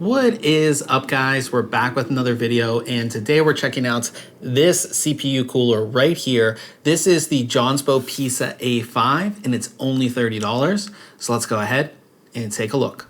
What is up, guys? We're back with another video, and today we're checking out this CPU cooler right here. This is the Jonsbo PISA A5 and it's only $30. So let's go ahead and take a look.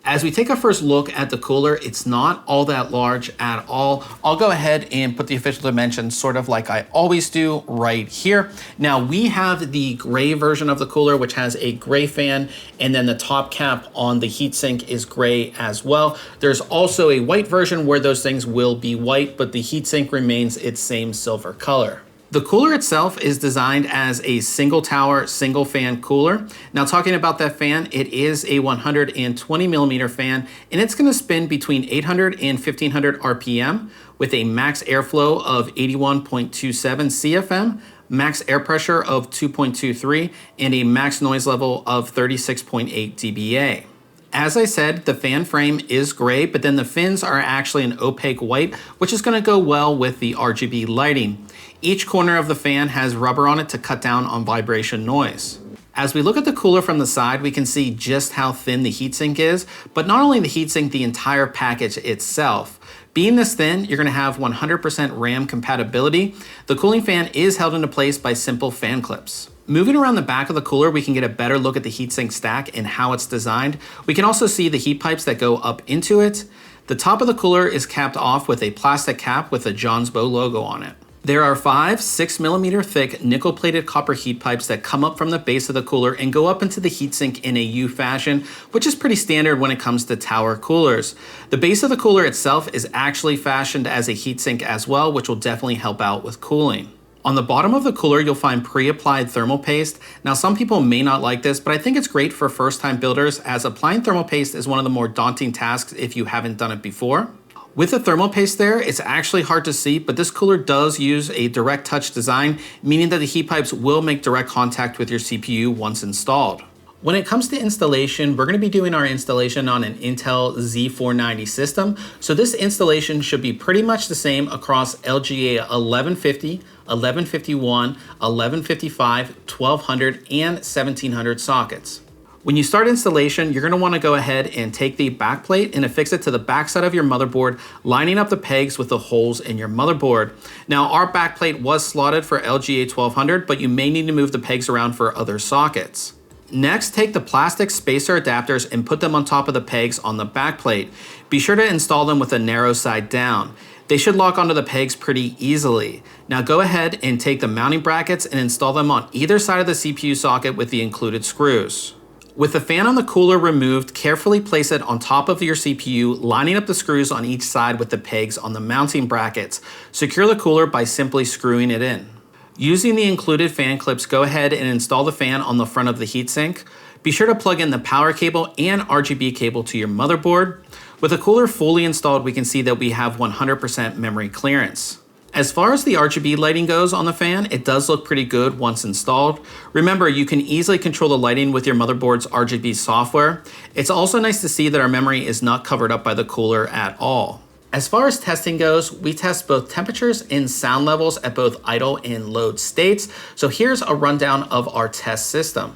As we take a first look at the cooler, it's not all that large at all. I'll go ahead and put the official dimensions sort of like I always do right here. Now we have the gray version of the cooler, which has a gray fan, and then the top cap on the heatsink is gray as well. There's also a white version where those things will be white, but the heatsink remains its same silver color. The cooler itself is designed as a single tower, single fan cooler. Now talking about that fan, it is a 120 millimeter fan, and it's gonna spin between 800 and 1500 RPM with a max airflow of 81.27 CFM, max air pressure of 2.23, and a max noise level of 36.8 dBA. As I said, the fan frame is gray, but then the fins are actually an opaque white, which is gonna go well with the RGB lighting. Each corner of the fan has rubber on it to cut down on vibration noise. As we look at the cooler from the side, we can see just how thin the heatsink is, but not only the heatsink, the entire package itself. Being this thin, you're gonna have 100% RAM compatibility. The cooling fan is held into place by simple fan clips. Moving around the back of the cooler, we can get a better look at the heatsink stack and how it's designed. We can also see the heat pipes that go up into it. The top of the cooler is capped off with a plastic cap with a Jonsbo logo on it. There are 5 6mm thick nickel-plated copper heat pipes that come up from the base of the cooler and go up into the heatsink in a U fashion, which is pretty standard when it comes to tower coolers. The base of the cooler itself is actually fashioned as a heatsink as well, which will definitely help out with cooling. On the bottom of the cooler, you'll find pre-applied thermal paste. Now, some people may not like this, but I think it's great for first-time builders, as applying thermal paste is one of the more daunting tasks if you haven't done it before. With the thermal paste there, it's actually hard to see, but this cooler does use a direct touch design, meaning that the heat pipes will make direct contact with your CPU once installed. When it comes to installation, we're gonna be doing our installation on an Intel Z490 system. So this installation should be pretty much the same across LGA 1150, 1151, 1155, 1200, and 1700 sockets. When you start installation, you're gonna wanna go ahead and take the back plate and affix it to the back side of your motherboard, lining up the pegs with the holes in your motherboard. Now, our back plate was slotted for LGA 1200, but you may need to move the pegs around for other sockets. Next, take the plastic spacer adapters and put them on top of the pegs on the back plate. Be sure to install them with a narrow side down. They should lock onto the pegs pretty easily. Now go ahead and take the mounting brackets and install them on either side of the CPU socket with the included screws. With the fan on the cooler removed, carefully place it on top of your CPU, lining up the screws on each side with the pegs on the mounting brackets. Secure the cooler by simply screwing it in. Using the included fan clips, go ahead and install the fan on the front of the heatsink. Be sure to plug in the power cable and RGB cable to your motherboard. With the cooler fully installed, we can see that we have 100% memory clearance. As far as the RGB lighting goes on the fan, it does look pretty good once installed. Remember, you can easily control the lighting with your motherboard's RGB software. It's also nice to see that our memory is not covered up by the cooler at all. As far as testing goes, we test both temperatures and sound levels at both idle and load states. So here's a rundown of our test system.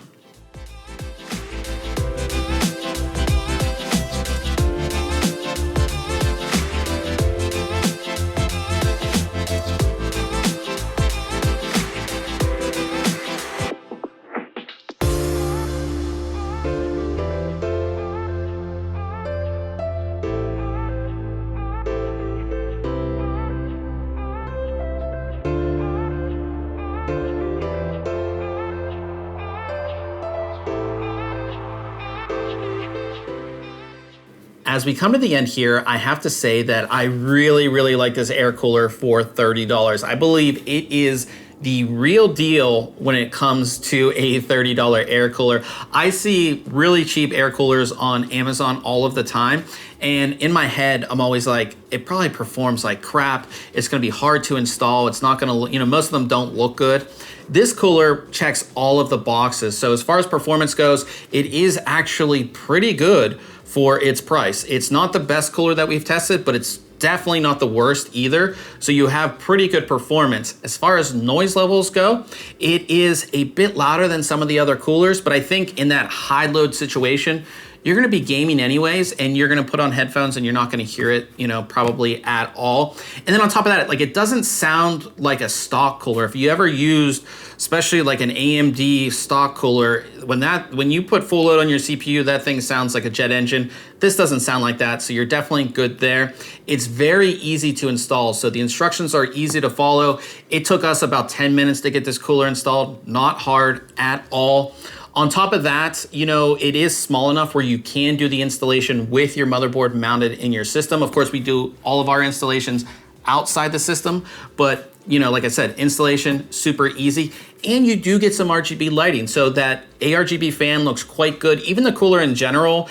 As we come to the end here, I have to say that I really like this air cooler for $30. I believe it is the real deal when it comes to a $30 air cooler. I see really cheap air coolers on Amazon all of the time, and in my head, I'm always like, it probably performs like crap. It's gonna be hard to install. It's not gonna, most of them don't look good. This cooler checks all of the boxes. So as far as performance goes, it is actually pretty good for its price. It's not the best cooler that we've tested, but it's definitely not the worst either. So you have pretty good performance. As far as noise levels go, it is a bit louder than some of the other coolers, but I think in that high load situation, you're gonna be gaming anyways, and you're gonna put on headphones and you're not gonna hear it, you know, probably at all. And then on top of that, like, it doesn't sound like a stock cooler. If you ever used, especially like an AMD stock cooler, when you put full load on your CPU, that thing sounds like a jet engine. This doesn't sound like that, so you're definitely good there. It's very easy to install, so the instructions are easy to follow. It took us about 10 minutes to get this cooler installed, not hard at all. On top of that, you know, it is small enough where you can do the installation with your motherboard mounted in your system. Of course, we do all of our installations outside the system, but you know, like I said, installation, super easy. And you do get some RGB lighting, so that ARGB fan looks quite good. Even the cooler in general,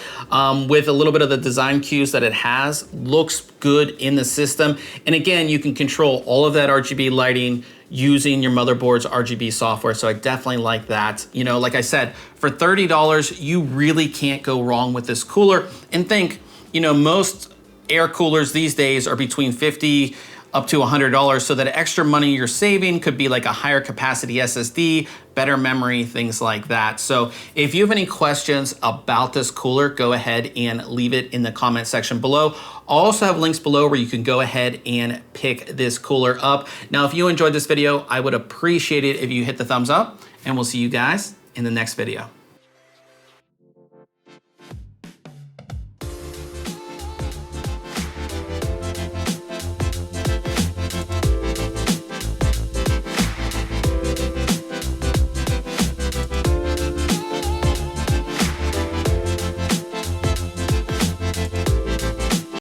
with a little bit of the design cues that it has, looks good in the system. And again, you can control all of that RGB lighting using your motherboard's RGB software, so I definitely like that. You know, like I said, for $30, you really can't go wrong with this cooler. And think, you know, most air coolers these days are between $50 up to $100, so that extra money you're saving could be like a higher capacity SSD, better memory, things like that. So if you have any questions about this cooler, go ahead and leave it in the comment section below. I'll also have links below where you can go ahead and pick this cooler up. Now, if you enjoyed this video, I would appreciate it if you hit the thumbs up, and we'll see you guys in the next video.